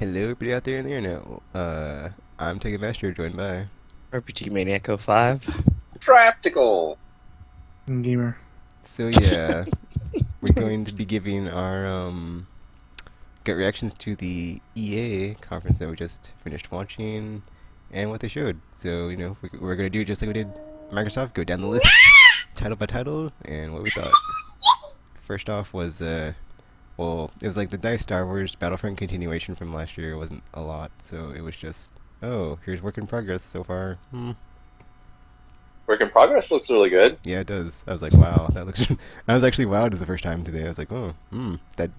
Hello, everybody out there in the internet. I'm TKKNMSTR, joined by. RPG Maniaco 5. Trioptical. Gamer. So yeah, we're going to be giving our gut reactions to the EA conference that we just finished watching, and what they showed. So we're gonna do it just like we did Microsoft. Go down the list, title by title, and what we thought. First off was well, it was like the DICE Star Wars Battlefront continuation from last year. It wasn't a lot, so it was just, oh, here's work in progress so far. Work in progress looks really good. Yeah, it does. I was like, wow, that looks. I was actually wowed the first time today. I was like, oh, that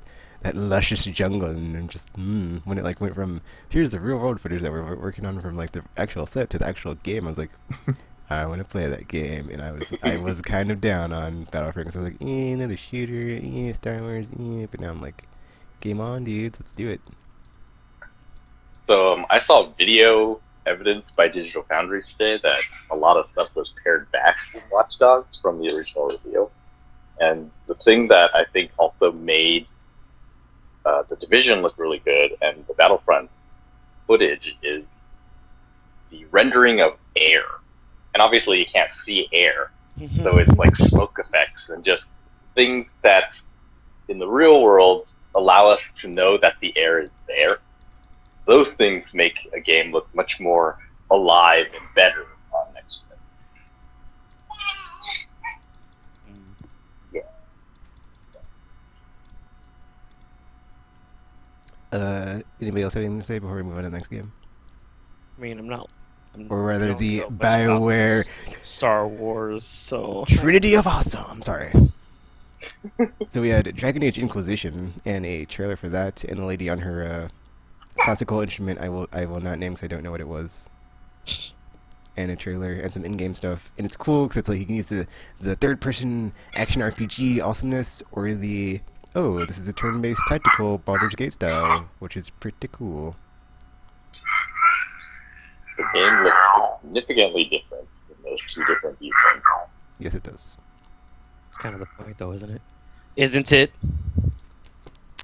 luscious jungle, and just when it like went from here's the real world footage that we're working on from like the actual set to the actual game. I was like, I want to play that game, and I was kind of down on Battlefront because I was like, another shooter, Star Wars, but now I'm like, game on, dudes, let's do it. So I saw video evidence by Digital Foundry today that a lot of stuff was pared back in Watch Dogs from the original reveal. And the thing that I think also made the Division look really good and the Battlefront footage is the rendering of air. And obviously you can't see air, so it's like smoke effects and just things that in the real world allow us to know that the air is there. Those things make a game look much more alive and better on next gen. Anybody else have anything to say before we move on to the next game? I mean, Or rather, don't the know much BioWare about Star Wars, so. Trinity of Awesome. Sorry. So we had Dragon Age Inquisition and a trailer for that, and the lady on her classical instrument. I will not name because I don't know what it was. And a trailer and some in-game stuff, and it's cool because it's like you can use the third-person action RPG awesomeness or the this is a turn-based tactical Baldur's Gate style, which is pretty cool. The game looks significantly different in those two different viewpoints. Yes, it does. It's kind of the point, though, isn't it? Isn't it?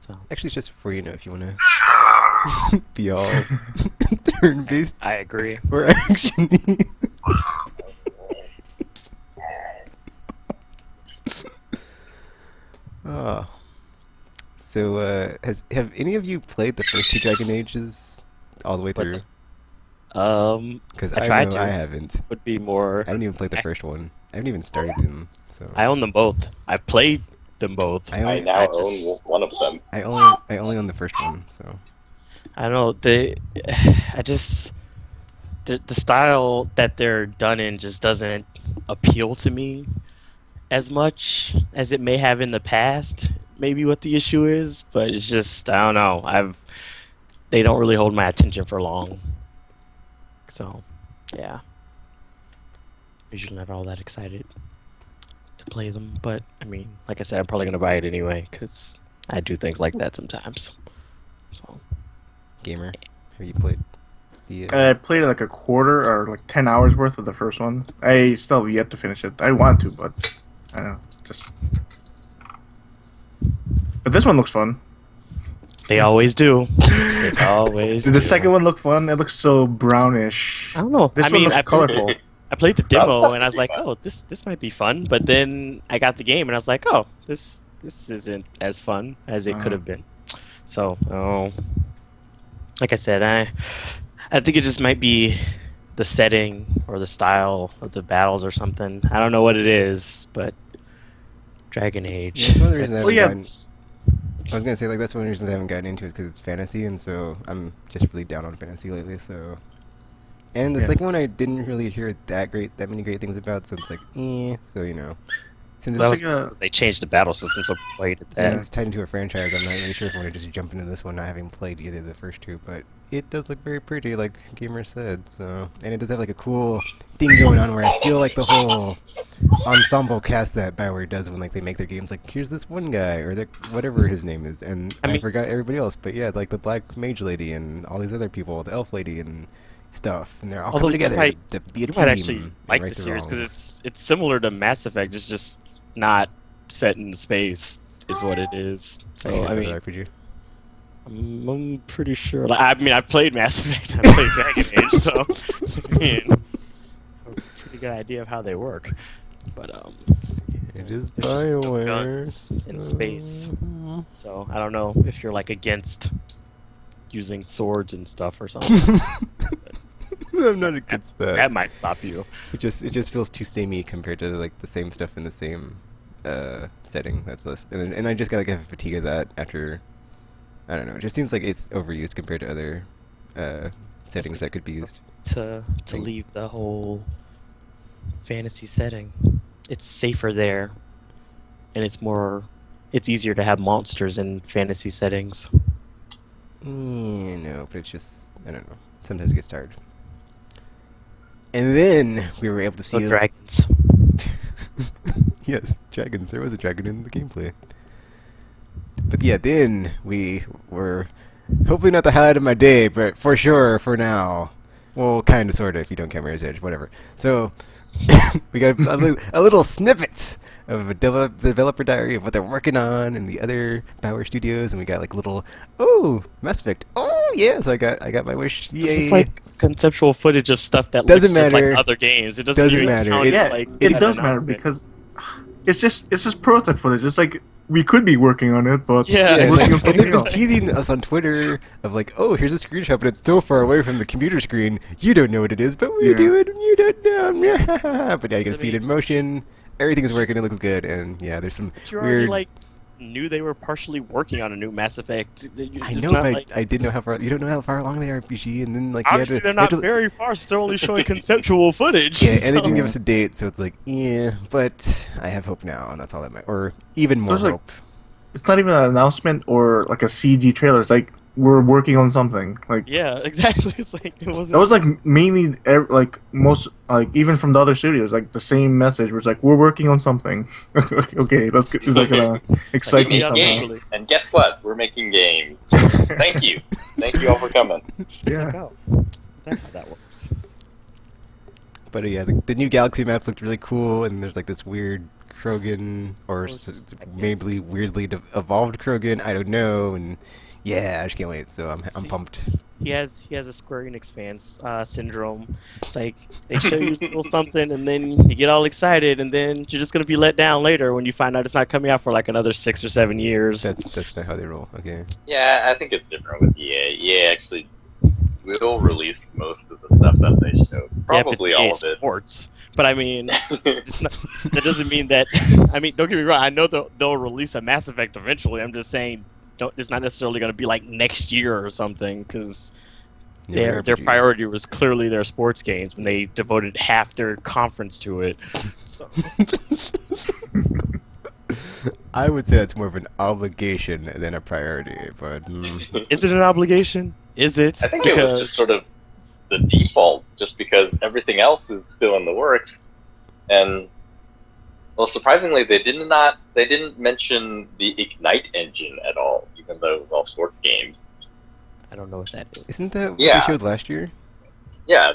So. Actually, it's just for if you want to be all turn-based I agree. or action. Oh. So, have any of you played the first two Dragon Ages all the way through? Because I tried to. I haven't. Would be more. I haven't even played the first one. I haven't even started them. So I own them both. I played them both. I now own one of them. I only own the first one. So I don't know. I just the style that they're done in just doesn't appeal to me as much as it may have in the past. Maybe what the issue is, but it's just I don't know. They don't really hold my attention for long. So, yeah. Usually not all that excited to play them, but I mean, like I said, I'm probably gonna buy it anyway because I do things like that sometimes. So, gamer, have you played the? I played like a quarter or like 10 hours worth of the first one. I still have yet to finish it. I want to, but I don't know. Just. But this one looks fun. they always do. They always. Did do. the second one look fun? It looks so brownish. I don't know. This I one mean, looks colorful. I played the demo and I was like, oh, this might be fun. But then I got the game and I was like, oh, this isn't as fun as it could have been. So, like I said, I think it just might be the setting or the style of the battles or something. I don't know what it is, but Dragon Age. That's one of the reasons I Well, haven't yeah. gotten. I was gonna say like that's one of the reasons I haven't gotten into it because it's fantasy, and so I'm just really down on fantasy lately. So, and the second one I didn't really hear that many great things about. So it's like, So since Well, it's, that was because they changed the battle system, so I played at since that. it's tied into a franchise, I'm not really sure if I want to just jump into this one, not having played either of the first two. But it does look very pretty, like Gamer said. So, and it does have like a cool thing going on where I feel like the whole ensemble cast that BioWare does when like they make their games, like here's this one guy or whatever his name is, and I forgot everybody else. But yeah, like the Black Mage Lady and all these other people, the Elf Lady and stuff, and they're all coming together to be a You team. might actually like right the the series wrongs. because it's similar to Mass Effect. It's just not set in space, is what it is. So I mean, RPG. I'm pretty sure. Like, I mean, I played Mass Effect. I played Dragon Age, so I mean, I have a pretty good idea of how they work. But It is there's just no BioWare. guns in space. So I don't know if you're like against using swords and stuff or something. I'm not against that. That might stop you. It just feels too samey compared to like the same stuff in the same setting. That's less, and I just got like a fatigue of that after. I don't know. It just seems like it's overused compared to other settings that could be used. To leave the whole fantasy setting, it's safer there, and it's easier to have monsters in fantasy settings. No, but it's just I don't know. Sometimes it gets tired. And then we were able to see dragons. Yes, dragons. There was a dragon in the gameplay. But yeah, then we were hopefully not the highlight of my day, but for sure for now. Well, kind of, sort of, if you don't count Mirror's Edge, whatever. So we got a little snippet of a developer diary of what they're working on in the other Power Studios, and we got like little Mass Effect. Oh yeah, so I got my wish. Yay! It's just like conceptual footage of stuff that Doesn't looks just matter. like other games. It doesn't Doesn't even matter. count It- as, Yeah, like, it an does matter announcement. because it's just prototype footage. It's like we could be working on it, but Yeah, Yeah, we're it's working like, on and something they've been else. teasing us on Twitter of like, oh, here's a screenshot, but it's so far away from the computer screen. You don't know what it is, but we Yeah. do it, and you don't know. But yeah, you can I see it mean- in motion. Everything's working. It looks good, and yeah, there's some But you already weird. like knew they were partially working on a new Mass Effect. I It's know, not but like, I didn't know how far. You don't know how far along they are, RPG, and then like you obviously had to, they're you had not to- very far. So they're only showing conceptual footage. Yeah, and they so- didn't give us a date, so it's like, yeah. But I have hope now, and that's all that matters. Or even more There's, like, hope. It's not even an announcement or like a CG trailer. It's like we're working on something. Like Yeah, exactly. It's like it wasn't. that was like mainly like most like even from the other studios like the same message was like we're working on something. Okay, that's good. Is that gonna excite We me make Yeah, somehow? eventually. games, and guess what? We're making games. Thank you. Thank you all for coming. Yeah. Oh, that's how that works. But yeah, the new Galaxy map looked really cool, and there's like this weird Krogan, or maybe weirdly evolved Krogan. I don't know, and yeah, I just can't wait. So I'm See? pumped. He has a Square Enix fans syndrome. It's like they show you a little something, and then you get all excited, and then you're just gonna be let down later when you find out it's not coming out for like another 6 or 7 years. That's not how they roll. Okay. Yeah, I think it's different with EA. EA actually will release most of the stuff that they showed. Probably yeah, if all it's of EA it. Sports. But I mean, it's not, that doesn't mean that. I mean, don't get me wrong. I know they'll release a Mass Effect eventually. I'm just saying, it's not necessarily going to be like next year or something, because their priority was clearly their sports games when they devoted half their conference to it. So, I would say that's more of an obligation than a priority, but is it an obligation? Is it? I think it was just sort of the default, just because everything else is still in the works. And well, surprisingly, they didn't mention the Ignite engine at all, even though it was all sports games. I don't know what that is. isn't that what Yeah. they showed last year? Yeah,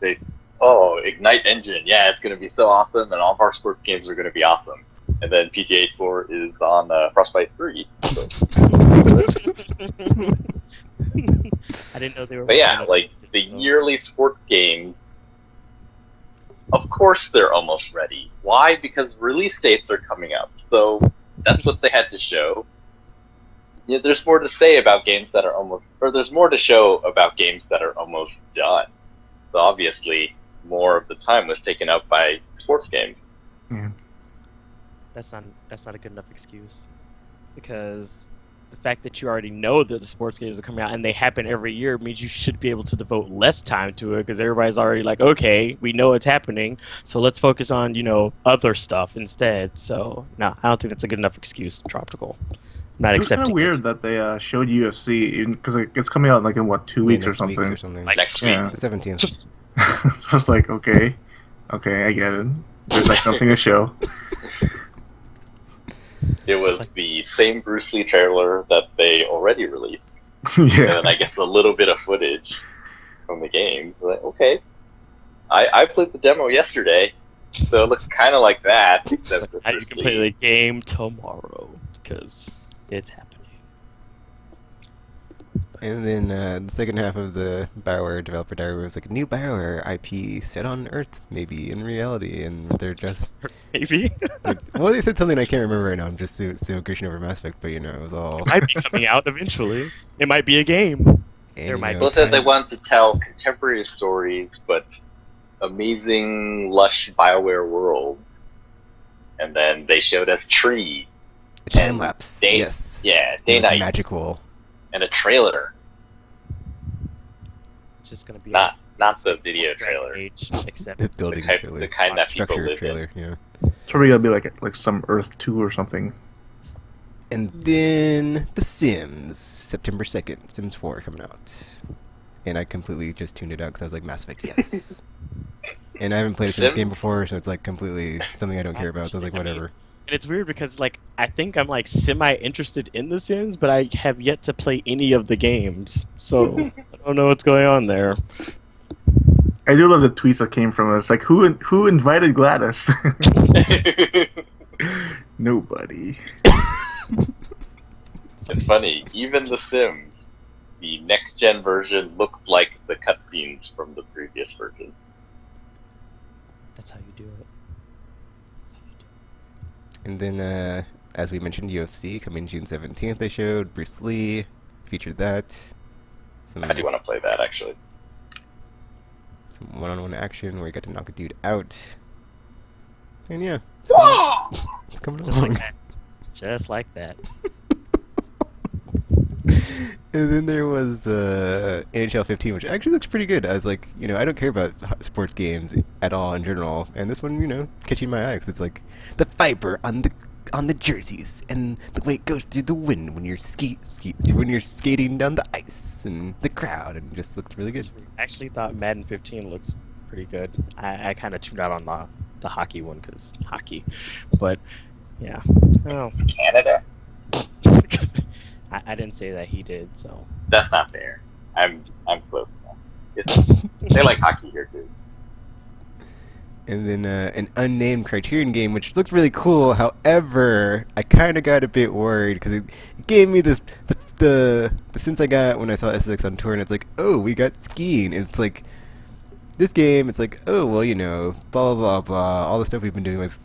Ignite engine, yeah, it's going to be so awesome, and all of our sports games are going to be awesome. And then PGA Tour is on Frostbite 3. So. I didn't know they were. But yeah, working on like it, the so- yearly sports games, of course they're almost ready. Why? Because release dates are coming up. So that's what they had to show. Yeah, there's more to say about games that are almost, or there's more to show about games that are almost done. So obviously, more of the time was taken up by sports games. That's not a good enough excuse, because the fact that you already know that the sports games are coming out and they happen every year means you should be able to devote less time to it, because everybody's already like, okay, we know it's happening, so let's focus on other stuff instead. So no, I don't think that's a good enough excuse. Tropical, not It was kind accepting of weird it. that they showed UFC because it's coming out like in what 2 weeks or Next week something. or something. Like, Next Yeah. week, The 17th. So it's like okay, I get it. There's like nothing to show. it was like- the same Bruce Lee trailer that they already released. Yeah. And then I guess a little bit of footage from the game. Like, okay. I played the demo yesterday, so it looks kind of like that, except for How you Bruce can Lee. play the game tomorrow, because it's happening. Yeah, It's like happening. And then the second half of the BioWare developer diary was like a new BioWare IP set on Earth, maybe in reality, and they're just Maybe. well, they said something I can't remember right now. I'm just so gushing over Mass Effect, but you know, it was all. It might be coming out eventually. It might be a game. And, There you might know, Well, said they time- wanted to tell contemporary stories, but amazing, lush Bioware worlds. And then they showed us Tree. a time and lapse. day- Yes. Yeah, It Day was Night, magical. and a trailer. It's just gonna be Not the a video Dragon trailer. Age, except The The building kind, trailer. the kind that people Structure live trailer, yeah. It's probably gonna be like some Earth 2 or something. And then The Sims, September 2nd, Sims 4 coming out. And I completely just tuned it out because I was like, Mass Effect, yes. And I haven't played a Sims game Sims? before, so it's like completely something I don't care about. So I was like, whatever. And it's weird because like I think I'm like semi interested in The Sims, but I have yet to play any of the games, so I don't know what's going on there. I do love the tweets that came from us. Like, who invited Gladys? in. Nobody. It's funny, even The Sims, the next-gen version looks like the cutscenes from the previous version. That's how you do it. And then, as we mentioned, UFC coming June 17th, they showed. Bruce Lee featured that. Some I do want to play that, actually. one-on-one action where you got to knock a dude out. And yeah, it's coming Just along. like that. Just like that. And then there was NHL 15, which actually looks pretty good. I was like, you know, I don't care about sports games at all in general, and this one, you know, catching my eye because it's like the fiber on the jerseys and the way it goes through the wind when you're when you're skating down the ice and the crowd, and it just looked really good. I actually thought Madden 15 looks pretty good. I kind of tuned out on the hockey one because hockey, but yeah. Oh, It's Canada? because I didn't say that he did, so. That's not fair. I'm close enough. They like hockey here, too. And then an unnamed Criterion game, which looked really cool. However, I kind of got a bit worried because it gave me the sense I got when I saw SSX on tour, and it's like, oh, we got skiing. And it's like this game. It's like, oh, well, you know, blah blah blah blah, all the stuff we've been doing with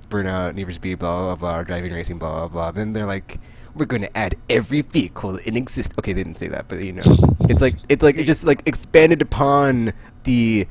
Burnout, Need for Speed, blah blah blah, driving racing, blah blah blah. Then they're like, we're going to add every vehicle in existence. Okay, they didn't say that, but you know, it just like expanded upon the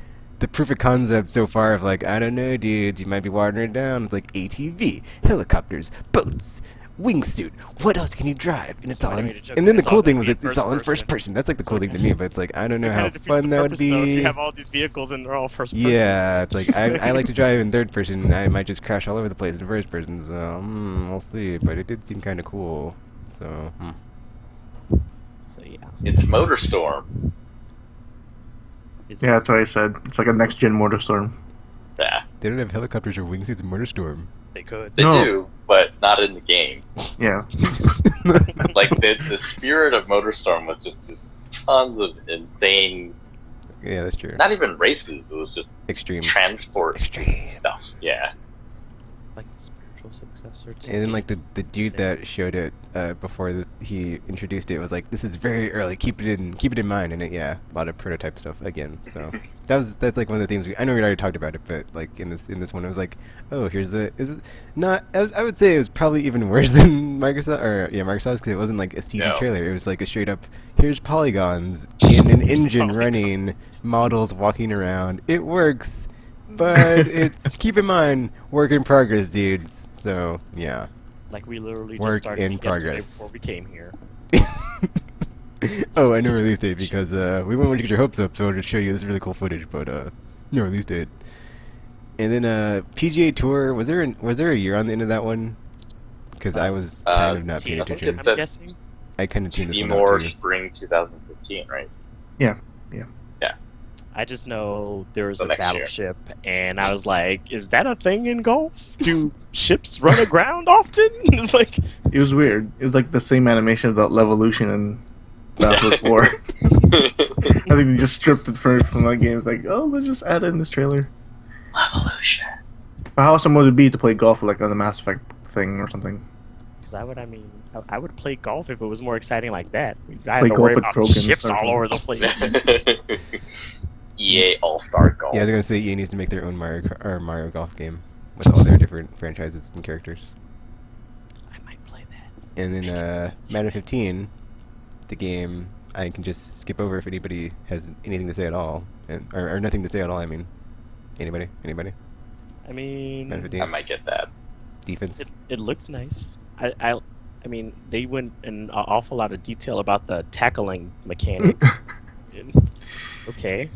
proof of concept so far of like, I don't know, dude, you might be watering it down. It's like ATV, helicopters, boats, wingsuit. What else can you drive? And it's So all I in. made a joke And then the that it's cool all thing gonna was be it's all in first first person. That's like the cool thing to me, but it's like, I don't know It how kinda defeats fun the that would purpose, though, if be. You have all these vehicles and they're all first person. Yeah, it's like I like to drive in third person. I might just crash all over the place in first person. So we'll see. But it did seem kind of cool. So So yeah. It's MotorStorm. Is Yeah, that's what I said. It's like a next gen Motorstorm. Yeah, they don't have helicopters or wingsuits in MotorStorm. They could. they No. do, but not in the game. Yeah. Like, the spirit of MotorStorm was just tons of insane, Yeah, that's true. not even races, it was just Extreme. transport Extreme. stuff. Yeah. Like the spiritual successor to And then like the dude that showed it before he introduced it was like, this is very early. Keep it in mind. And a lot of prototype stuff again. So that's like one of the things I know we already talked about it, but like in this one it was like, oh, is it not? I would say it was probably even worse than Microsoft's, because it wasn't like a CG No. trailer. It was like a straight up, here's polygons in an engine running, models walking around. It works. But it's, keep in mind, work in progress, dudes. So, yeah. Like we literally Work just started in yesterday progress. before we came here. Oh, I know release date because we wouldn't want to get your hopes up, so I'll just show you this really cool footage, but no release date. And then PGA Tour, was there a year on the end of that one? Because I was kind of not paying I think attention. it's I'm a- guessing. I kind of tuned this one Seymour out too. Spring 2015, right? I just know there was So a next year. battleship, and I was like, "Is that a thing in golf? Do ships run aground often?" It's like, It was weird. It was like the same animation as that Levolution and Battlefield 4. I think they just stripped it from that game. It's like, oh, let's just add it in this trailer. Evolution. But how awesome would it be to play golf like on the Mass Effect thing or something? Because I would play golf if it was more exciting like that. I Play had to golf worry with about Krogan ships Circle. all over the place. EA All-Star Golf. Yeah, they're gonna say EA needs to make their own Mario Golf game with all their different franchises and characters. I might play that. And then Madden 15, the game I can just skip over if anybody has anything to say at all, or nothing to say at all. I mean, anybody? I mean, Madden 15 I might get that. defense. it looks nice. I mean, they went in an awful lot of detail about the tackling mechanic. Okay.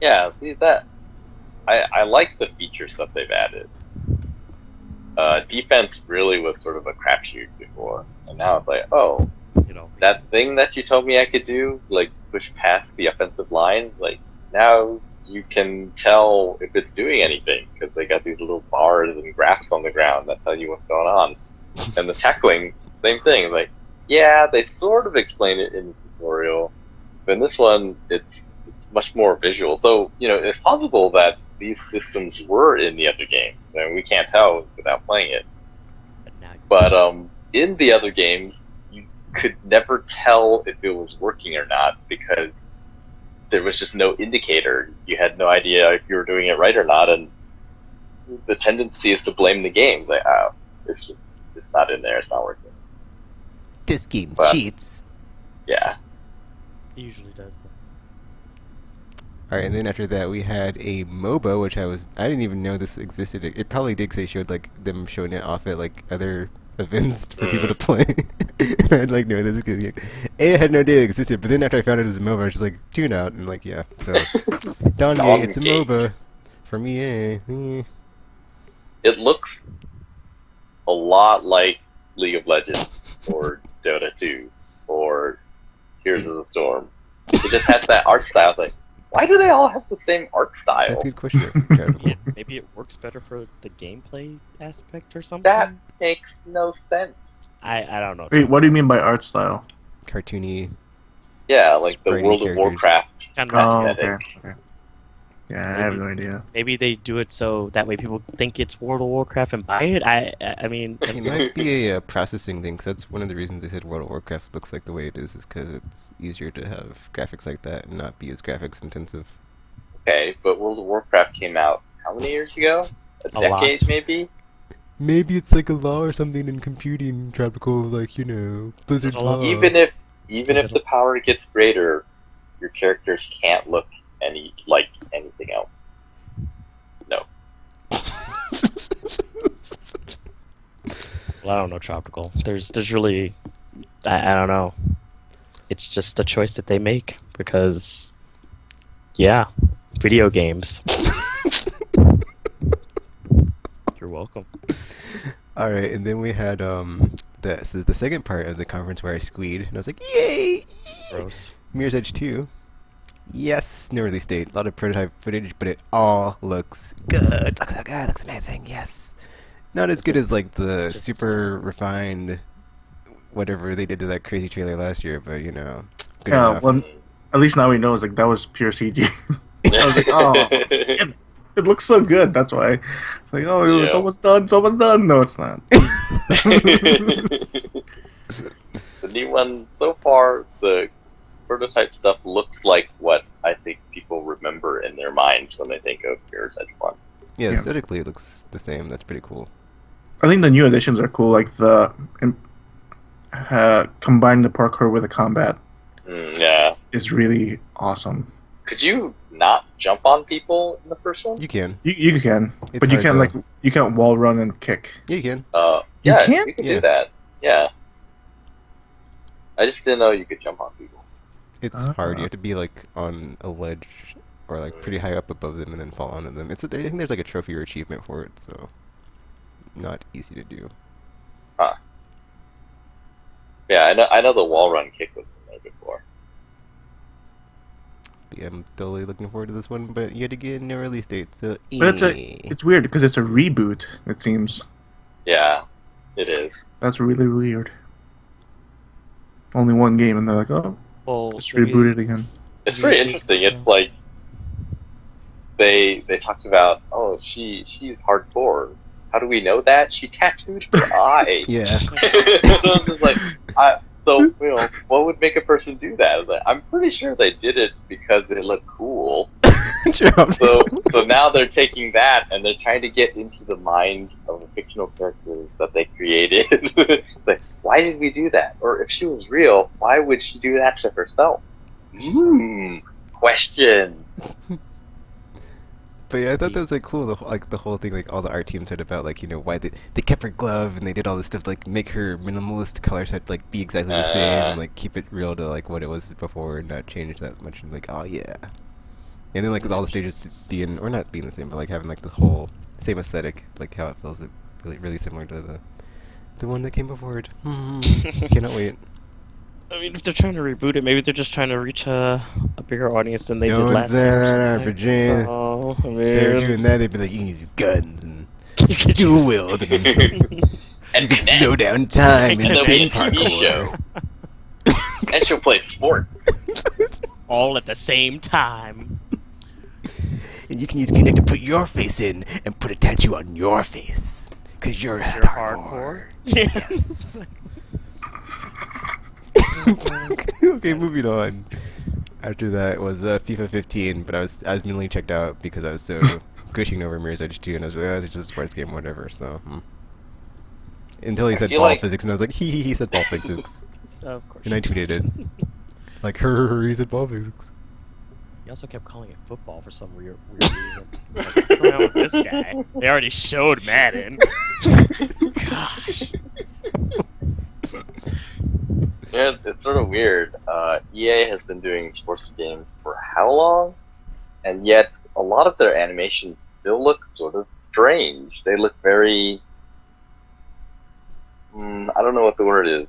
Yeah, see that. I like the feature stuff they've added. Defense really was sort of a crapshoot before, and now it's like, oh, that thing that you told me I could do, like push past the offensive line, like now you can tell if it's doing anything because they got these little bars and graphs on the ground that tell you what's going on. And the tackling, same thing. Like, yeah, they sort of explain it in the tutorial, but in this one, it's much more visual. So, it's possible that these systems were in the other games, and we can't tell without playing it. But in the other games, you could never tell if it was working or not because there was just no indicator. You had no idea if you were doing it right or not, and the tendency is to blame the game. Like, oh, it's not in there, it's not working. This game cheats. Yeah. It usually does. Alright, and then after that we had a MOBA, which I didn't even know this existed. It probably did, because they showed them showing it off at other events for people to play. And I'd no, this is I had no idea it existed, but then after I found it was a MOBA, I was just tune out, and yeah. So, Dongate, it's a MOBA from EA. It looks a lot like League of Legends, or Dota 2, or Heroes of the Storm. It just has that art style. Why do they all have the same art style? That's a good question. Maybe it works better for the gameplay aspect or something? That makes no sense. I don't know. Wait, what do you mean by art style? Cartoony. Yeah, like the Spritey World characters. of Warcraft. Oh, aesthetic. okay. Yeah, I have no idea. Maybe they do it so that way people think it's World of Warcraft and buy it. I mean, It might be a processing thing, because that's one of the reasons they said World of Warcraft looks like the way it is because it's easier to have graphics like that and not be as graphics intensive. Okay, but World of Warcraft came out how many years ago? A decade, lot. maybe? Maybe it's like a law or something in computing, Tropical, Blizzard's law. Even if the power gets greater, your characters can't look like anything else. No. Well, I don't know, Tropical. There's really, I don't know. It's just a choice that they make because, yeah, video games. You're welcome. All right, and then we had the second part of the conference where I squeed, and I was like, yay! Gross. Mirror's Edge 2. Yes, no release date. A lot of prototype footage, but it all looks good. Looks so good. Looks amazing. Yes. Not as good as the super refined whatever they did to that crazy trailer last year, but good enough. Well, at least now we know that was pure CG. I was like, oh, it looks so good. That's why it's it's almost done. It's almost done. No, it's not. The new one so far, the prototype stuff looks like what I think people remember in their minds when they think of Mirror's Edge 1. Yeah, aesthetically it looks the same. That's pretty cool. I think the new additions are cool, like the combine the parkour with the combat. Yeah. Is really awesome. Could you not jump on people in the first one? You can. You can, It's but you hard, can't you can't wall run and kick. Yeah, you can. Yeah, can't? you can Yeah. do that. Yeah. I just didn't know you could jump on people. It's hard. You have to be on a ledge or pretty high up above them and then fall onto them. I think there's a trophy or achievement for it, so not easy to do. Huh. Yeah, I know the wall run kick was in there before. Yeah, I'm totally looking forward to this one, but yet again, no release date, so But it's weird because it's a reboot. It seems. Yeah, it is. That's really weird. Only one game, and they're like, oh, Well, let's reboot it again. It's very interesting. It's they talked about, oh, she's hardcore. how do we know that? She tattooed her eye. Yeah. So I was just like, what would make a person do that? I was like, I'm pretty sure they did it because they look cool. So now they're taking that and they're trying to get into the mind of the fictional characters that they created. Like, why did we do that? Or if she was real, why would she do that to herself? Questions. But yeah, I thought that was like cool. The whole thing, like all the art team said about like why they kept her glove and they did all this stuff to, like make her minimalist color set like be exactly the same and like keep it real to like what it was before and not change that much. And like, oh yeah. And then like all the stages being or not being the same, but like having like this whole same aesthetic, like how it feels like, really similar to the one that came before it. Cannot wait. I mean, if they're trying to reboot it, maybe they're just trying to reach a bigger audience than they did Don't last say time. that, Virginia. So, I mean, They're doing that. They'd be like, you can use guns and dual wield, and you can slow down time And and there'll be a beat TV show. parkour. And she'll play sports. all at the same time. And you can use Kinect to put your face in and put a tattoo on your face. Because you're hardcore. Yes. Okay, moving on. After that was FIFA 15, but I was mentally checked out because I was so gushing over Mirror's Edge 2, and I was like, oh, it's just a sports game, whatever, so... Until he said ball physics, and I was like, he said ball physics. Of course. And I tweeted it. Like, he said ball physics. He also kept calling it football for some weird reason. Like, what's going on with this guy? They already showed Madden. Gosh. Yeah, it's sort of weird. EA has been doing sports games for how long? And yet, a lot of their animations still look sort of strange. They look very... I don't know what the word is.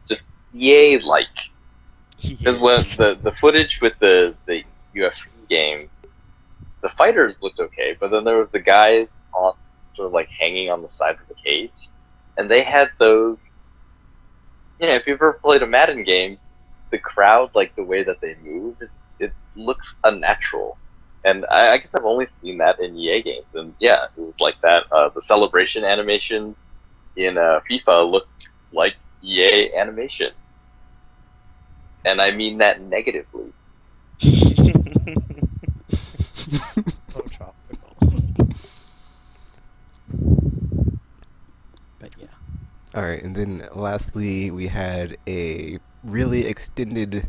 Just EA-like. Because when the footage with the UFC game, the fighters looked okay, but then there was the guys on, sort of like hanging on the sides of the cage, and they had those... if you've ever played a Madden game, the crowd, like the way that they move, it looks unnatural. And I guess I've only seen that in EA games. And yeah, it was like that. The celebration animation in FIFA looked like EA animation. And I mean that negatively. So tropical. But yeah. Alright, and then lastly, we had a really extensive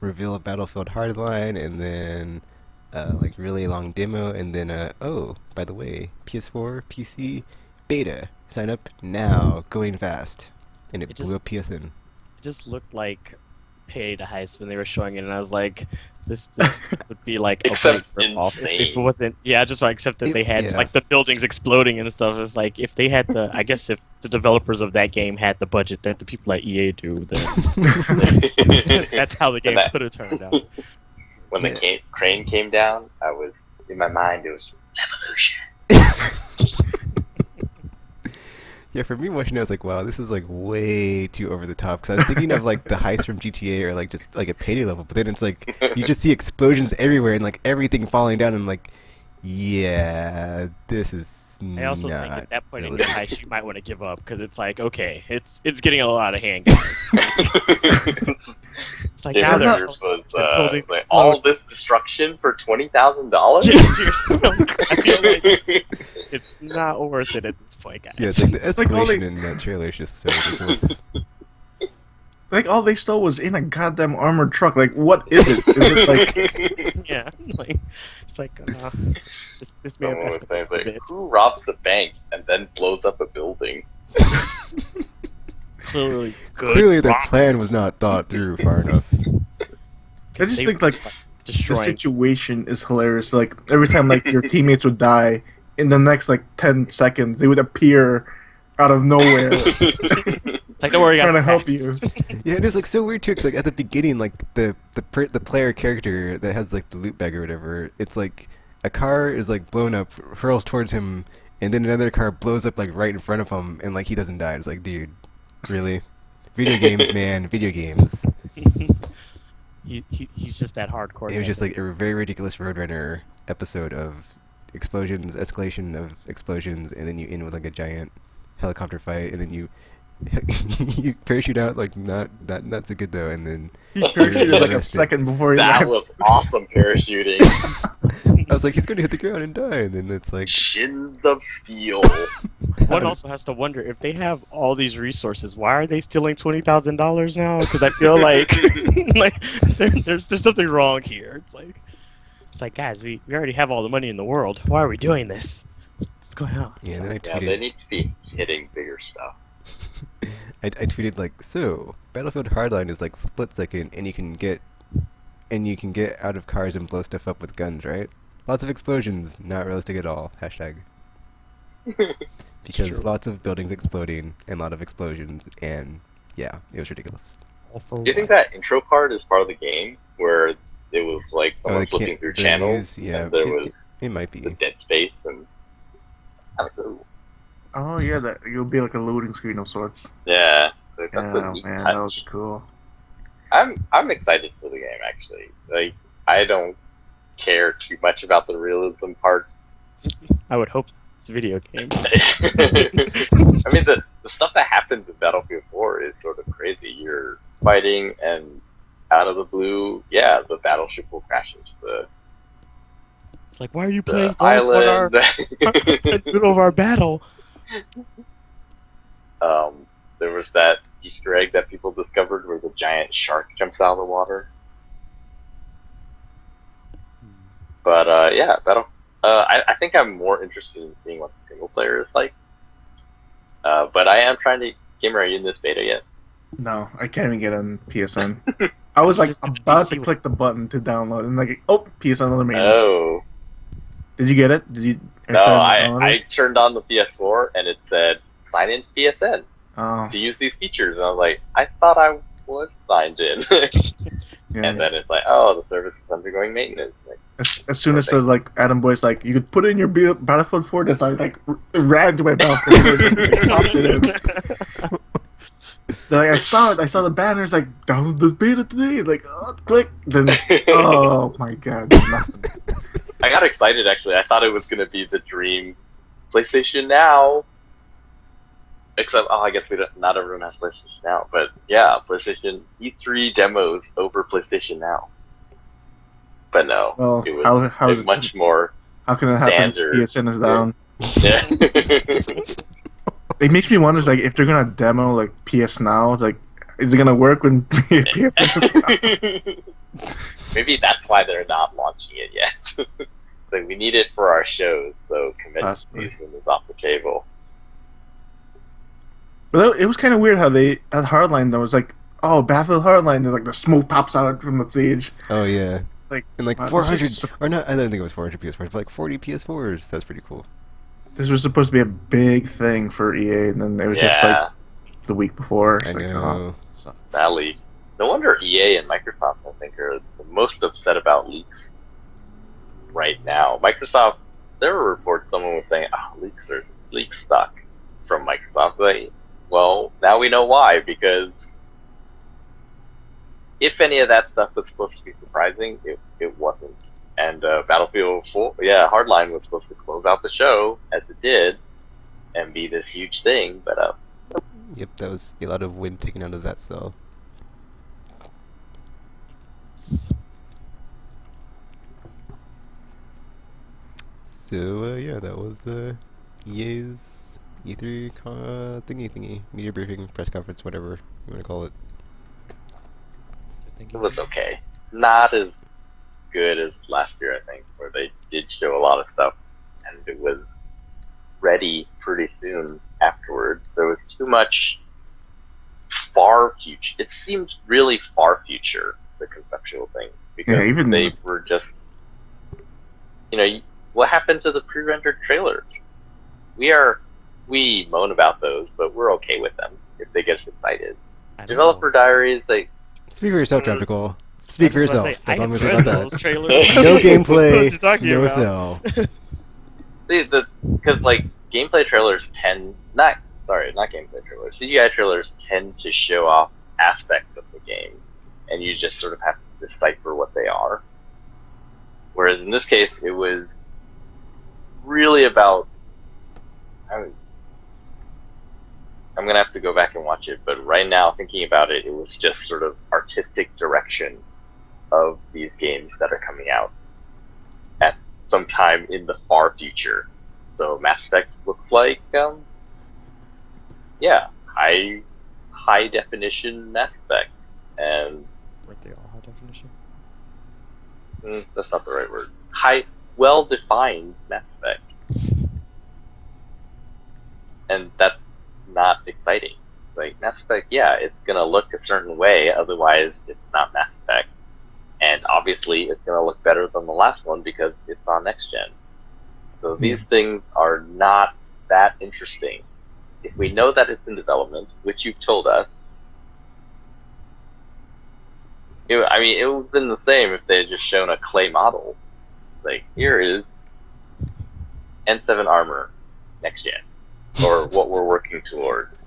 reveal of Battlefield Hardline, and then like really long demo, and then oh, by the way, PS4, PC, beta, sign up now, going fast, and it blew up PSN. It just looked like Payday to Heist when they were showing it, and I was like, this would be like a Except rip-off insane. if it wasn't. Yeah, just like, except that they had like the buildings exploding and stuff. It's like if they had the, I guess if the developers of that game had the budget that the people at EA do, then that's how the game could have turned out. When the crane came down, I was in my mind. It was revolution. Yeah, for me watching it, I was like, wow, this is like way too over the top. Because I was thinking of like the heist from GTA or like just like a Payday level, but then it's like you just see explosions everywhere and like everything falling down, and I'm like, yeah, this is I also not think at that point in the realistic. heist, you might want to give up because it's like, okay, it's getting a lot of hand. It's like now they're Yours was buildings like, explode. all this destruction for $20,000. I feel like it's not worth it at this point, guys. Yeah, it's like the It's like all escalation they- in that trailer is just so ridiculous. Like, all they stole was in a goddamn armored truck. Like, what is it? Is it like... Yeah, like it's like this man Someone has was to saying, pay a like, bit. who robs a bank and then blows up a building? Clearly, good. Clearly, their rock. plan was not thought through far enough. I just They think, were like, the destroying. situation is hilarious. Like, every time, like, your teammates would die, in the next, like, 10 seconds, they would appear out of nowhere Like, don't worry, trying to guys. help you. Yeah, and it was like so weird too. Cause like at the beginning, like the player character that has like the loot bag or whatever, it's like a car is like blown up, hurls towards him, and then another car blows up like right in front of him, and like he doesn't die. It's like, dude, really? Video games, man, video games. He's just that hardcore. It was just like a very ridiculous Roadrunner episode of explosions, escalation of explosions, and then you end with like a giant helicopter fight, and then you you parachute out like not so good though, and then He parachuted like a arrested. second before he That left. was awesome parachuting. I was like, he's gonna hit the ground and die, and then it's like, Shins of steel. One also has to wonder if they have all these resources, why are they stealing $20,000 now? Because I feel like like there's something wrong here. It's like guys, we already have all the money in the world. Why are we doing this? What's going on? yeah. And then I Yeah, they tweeted, need to be hitting bigger stuff. I tweeted like, so Battlefield Hardline is like split second, and you can get out of cars and blow stuff up with guns, right? Lots of explosions, not realistic at all. Hashtag. Because True. lots of buildings exploding and a lot of explosions, and yeah, it was ridiculous. All for Do you think what? that intro part is part of the game where it was like someone they flipping can't- through the channels news, yeah, and there was It might be. the dead space and I don't know. Oh yeah, that you'll be like a loading screen of sorts. Yeah, so that's Yeah, a neat man, touch. that was cool. I'm excited for the game actually. Like I don't care too much about the realism part. I would hope it's a video game. I mean the stuff that happens in Battlefield 4 is sort of crazy. You're fighting and out of the blue, yeah, the battleship will crash into It's like, why are you playing the golf on our island. in the middle of our battle? There was that Easter egg that people discovered where the giant shark jumps out of the water. But yeah, I think I'm more interested in seeing what the single player is like. But I am trying to. Gamer, are you in this beta yet? No, I can't even get on PSN. I was like Just the about to PC click the button to download, and like, oh, PSN remains. Oh Did you get it? Did you? no, I turned on the PS4 and it said sign in to PSN Oh, to use these features, and I was like, I thought I was signed in, yeah. and then it's like, oh, the service is undergoing maintenance. Like, As soon as it Perfect. says like Adam Boy's like you could put in your Battlefield 4, just like ran to my Battlefield 4, and popped it in. Then, like, I saw the banners like download this beta today. Like click. Then oh my god, nothing. I got excited actually. I thought it was gonna be the dream PlayStation Now. Except, oh, I guess not everyone has PlayStation Now. But yeah, PlayStation E3 demos over PlayStation Now. But no, Well, it was how is it- much more. How can that happen? Standard. PSN is down. Yeah. It makes me wonder, like, if they're gonna demo like PS Now, it's like, is it gonna work when PSN is down? Maybe that's why they're not launching it yet. Like we need it for our shows, so convention Possibly. season is off the table. But it was kind of weird how they at Hardline there was like, oh, Battlefield Hardline, and like the smoke pops out from the stage. Oh yeah, It's like, and like wow, this 400 is- or not. I don't think it was 400 PS4s, but like 40 PS4s. That's pretty cool. This was supposed to be a big thing for EA, and then it was just Yeah, like the week before. It's I like, know. oh, sucks. that leak. No wonder EA and Microsoft, I think, are the most upset about leaks right now. Microsoft, there were reports someone was saying, "Oh, leaks stuck from Microsoft." Like, well, now we know why, because if any of that stuff was supposed to be surprising, it wasn't. And Battlefield 4, yeah, Hardline was supposed to close out the show, as it did, and be this huge thing, but Yep, that was a lot of wind taken out of that cell. So yeah, that was EA's E3 thingy media briefing, press conference, whatever you want to call it. it was okay. Not as good as last year, I think, where they did show a lot of stuff, and it was ready pretty soon afterwards. There was too much far future. It seemed really far future, the conceptual thing, because Yeah, even- they were just, what happened to the pre-rendered trailers? We moan about those, but we're okay with them if they get us excited. I don't Developer know. diaries, like, Speak for yourself, Tropical. Speak for I was about yourself. to say, That's all I'm I gonna say enjoyed about that. those trailers. No What gameplay, you talking no about? cell. because like gameplay trailers not gameplay trailers. CGI trailers tend to show off aspects of the game, and you just sort of have to decipher what they are. Whereas in this case, it was really about. I'm gonna have to go back and watch it, but right now, thinking about it, it was just sort of artistic direction of these games that are coming out at some time in the far future. So Mass Effect looks like, high definition Mass Effect, and Weren't they all high definition? that's not the right word. High, well defined Mass Effect, and that's not exciting. Like Mass Effect, yeah, it's gonna look a certain way, otherwise it's not Mass Effect. And obviously, it's going to look better than the last one because it's on next gen. So these things are not that interesting. If we know that it's in development, which you've told us, it would have been the same if they had just shown a clay model. Like, here is N7 armor next gen, or what we're working towards.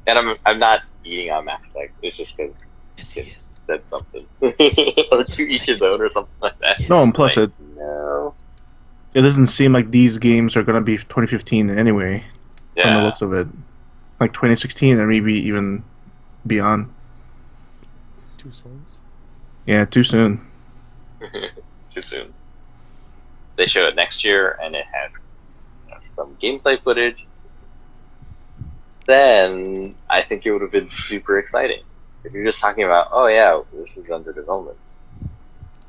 And I'm not beating on Mass Effect. It's just because it said something, or to each his own, or something like that. No, and plus Like, no. it doesn't seem like these games are gonna be 2015 anyway. From the Yeah. looks of it, like 2016 and maybe even beyond. Two souls. Yeah, too soon. Too soon. They show it next year, and it has some gameplay footage. Then I think it would have been super exciting. If you're just talking about, oh yeah, this is under development.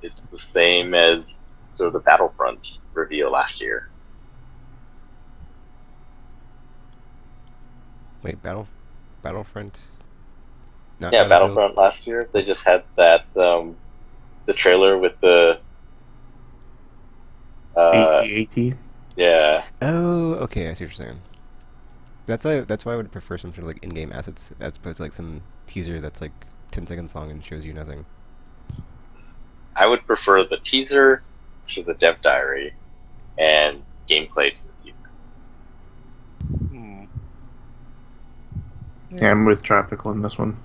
It's the same as sort of the Battlefront reveal last year. Wait, Battlefront? Not Yeah, Battlefield? Battlefront last year. They just had that the trailer with the AT. yeah. Oh, okay, I see what you're saying. That's why I would prefer some sort of like in-game assets as opposed to like some teaser that's like 10 seconds long and shows you nothing. I would prefer the teaser to the dev diary and gameplay to the sequel. Yeah, I'm with Tropical in this one.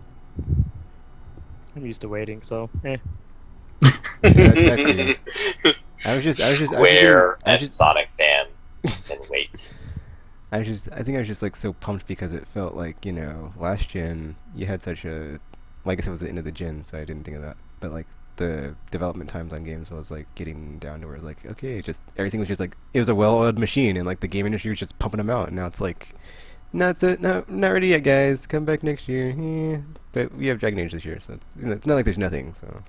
I'm used to waiting, so Yeah, that too. I was just Square I was and just Sonic fans can wait. I think I was just like so pumped because it felt like, you know, last gen you had such a, well, I guess it was the end of the gen, so I didn't think of that. But like the development times on games was like getting down to where it's like, okay, just everything was just like, it was a well-oiled machine, and like the game industry was just pumping them out, and now it's like, not ready yet, guys. Come back next year. But we have Dragon Age this year, so it's not like there's nothing. So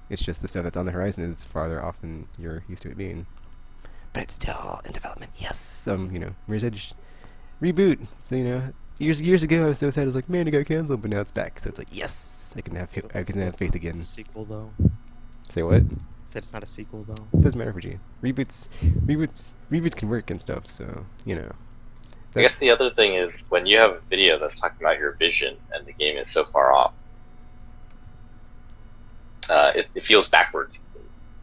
it's just the stuff that's on the horizon is farther off than you're used to it being. But it's still in development. Yes. You know, Mirror's Edge reboot. So, you know, years ago I was so sad. I was like, man, it got canceled, but now it's back. So it's like, yes, I can have faith again. Sequel though. Say what? Said it's not a sequel though. It doesn't matter for G. Reboots can work and stuff. So, you know. I guess the other thing is when you have a video that's talking about your vision and the game is so far off, it feels backwards.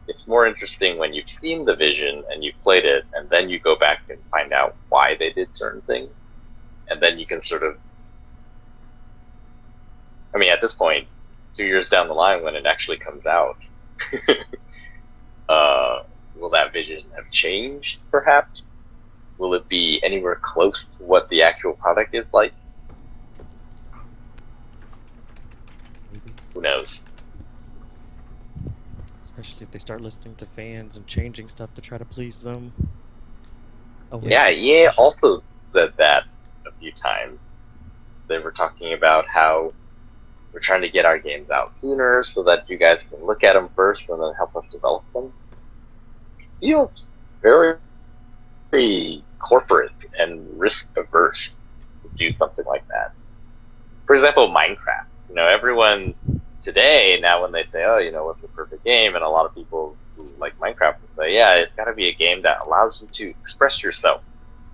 It's more interesting when you've seen the vision and you've played it, and then you go back and find out why they did certain things, and then you can sort of, I mean, at this point, 2 years down the line when it actually comes out, will that vision have changed, perhaps? Will it be anywhere close to what the actual product is like? Maybe. Who knows? Especially if they start listening to fans and changing stuff to try to please them. Oh, Yeah, EA also said that a few times. They were talking about how we're trying to get our games out sooner so that you guys can look at them first and then help us develop them. Feels very, very corporate and risk averse to do something like that. For example, Minecraft. You know, everyone today, now when they say, oh, you know, what's the perfect game? And a lot of people who like Minecraft will say, yeah, it's got to be a game that allows you to express yourself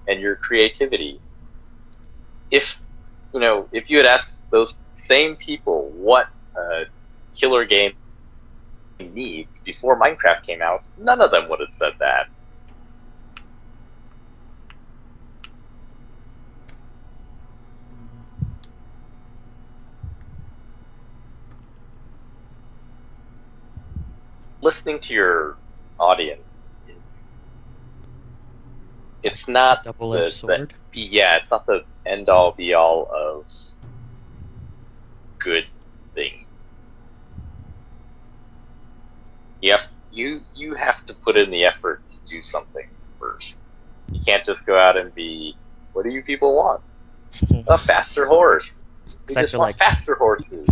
and your creativity. If, you know, if you had asked those same people what a killer game needs before Minecraft came out, none of them would have said that. listening to your audience it's not Double-edged sword. Yeah, it's not the end all be all of good things. You have to put in the effort to do something first. You can't just go out and be, what do you people want? A faster horse. We just want faster horses.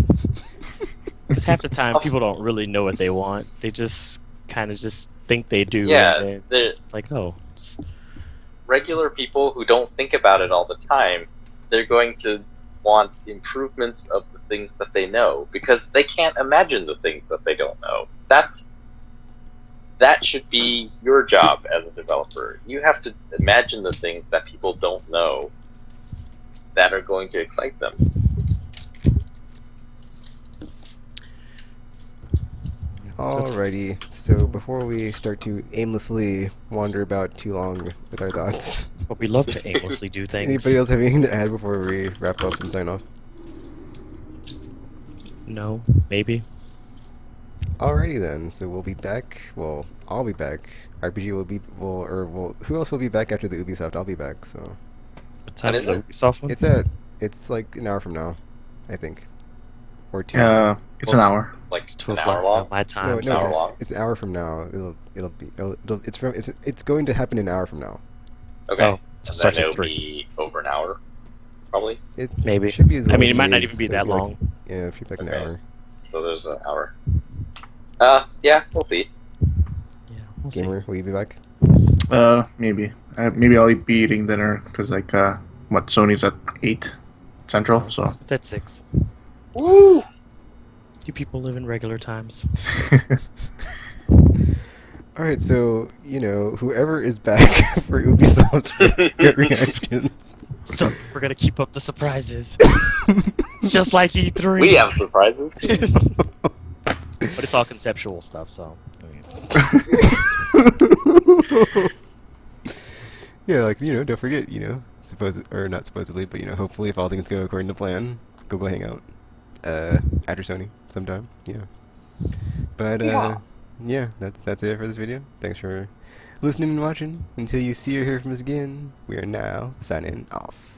Because half the time people don't really know what they want. They just kind of just think they do. Yeah, and then it's like, oh. Regular people who don't think about it all the time, they're going to want improvements of the things that they know because they can't imagine the things that they don't know. That should be your job as a developer. You have to imagine the things that people don't know that are going to excite them. Alrighty, so before we start to aimlessly wander about too long with our thoughts, But we love to aimlessly do things. anybody else have anything to add before we wrap up and sign off? No, maybe. Alrighty then, so we'll be back. Well, I'll be back. RPG will be, who else will be back after the Ubisoft? I'll be back, so. What time is is the Ubisoft one? It's like an hour from now, I think. Or 2. It's an hour. Like It's 2 an o'clock hour long. my time. No, an hour long. it's an hour from now. It's going to happen an hour from now. Okay. Oh, And then starts at it'll 3. be over an hour, probably. It Maybe. should be as I mean, it long might not as- even be so that it'd like- long. yeah, it should be like an Okay. hour. So there's an hour. Yeah, we'll see. Yeah, we'll see. Gamer, will you be back? Maybe. Maybe I'll be eating dinner because Sony's at 8 Central, so. It's at 6. Woo! You people live in regular times. Alright, so, whoever is back for Ubisoft Get Reactions. So, we're gonna keep up the surprises. Just like E3. We have surprises. But it's all conceptual stuff, so. I mean, Yeah, don't forget, not supposedly, but, hopefully if all things go according to plan, go hang out. After Sony sometime, yeah. But yeah, that's it for this video. Thanks for listening and watching. Until you see or hear from us again, we are now signing off.